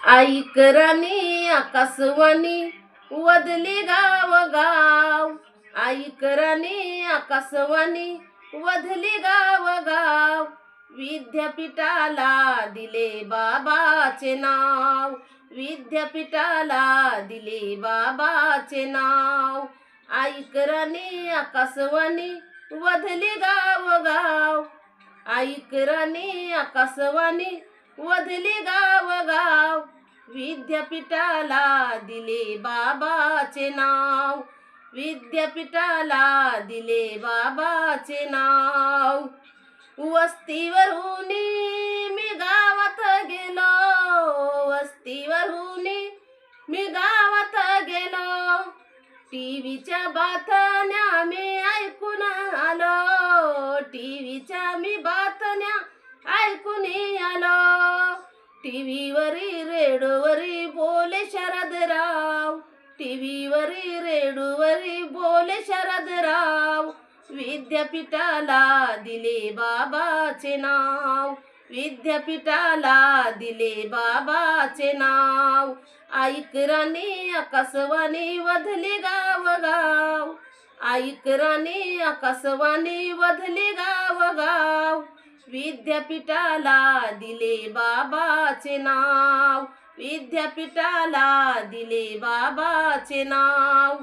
आईकरांनी आकाशवाणी वदली गाव गाव. आईकरांनी आकाशवाणी वदली गाव गाव. विद्यापीठाला दिले बाबाचे नाव. विद्यापीठाला दिले बाबाचे नाव. आईकरांनी आकाशवाणी वदली गाव गाव. आईकरांनी आकाशवाणी वदली गाव गाव. विद्यापीठाला दिले बाबाचे नाव. विद्यापीठाला दिले बाबाचे नाव. वस्तीवरून मी गावात गेलो. वस्तीवरून मी गावात गेलो. टीव्हीच्या बातम्या मी ऐकून आलो. टीव्हीच्या मी बातम्या ऐकून आलो. टीव्हीवरी रेडिओवरी बोले शरदराव. टीव्हीवरी रेडिओवरी बोले शरदराव. विद्यापीठाला दिले बाबाचे नाव. विद्यापीठाला दिले बाबाचे नाव. आईकरांनी आकाशवाणी वदली गाव गाव. आईकरांनी आकाशवाणी वदली गाव गाव. विद्यापीठाला दिले बाबाचे नाव. विद्यापीठाला दिले बाबाचे नाव.